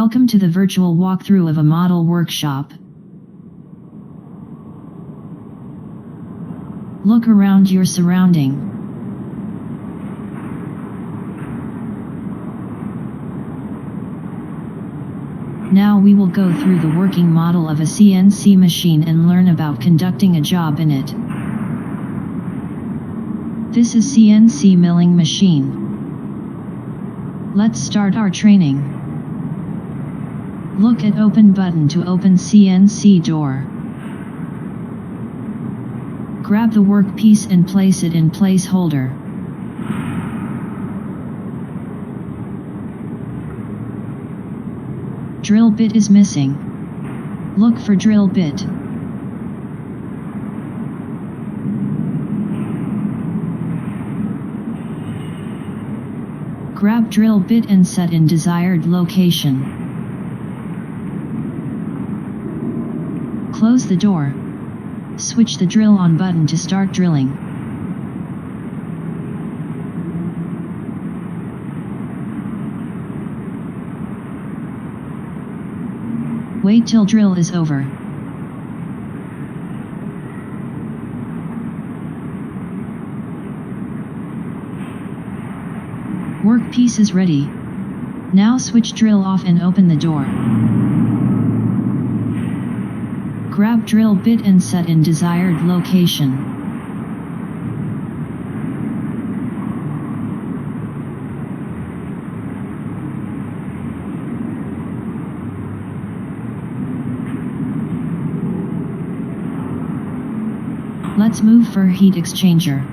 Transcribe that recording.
Welcome to the virtual walkthrough of a model workshop. Look around your surrounding. Now we will go through the working model of a CNC machine and learn about conducting a job in it. This is CNC milling machine. Let's start our training. Look at open button to open CNC door. Grab the workpiece and place it in place holder. Drill bit is missing. Look for drill bit. Grab drill bit and set in desired location. Close the door. Switch the drill on button to start drilling. Wait till drill is over. Workpiece is ready. Now switch drill off and open the door. Grab drill bit and set in desired location. Let's move for heat exchanger.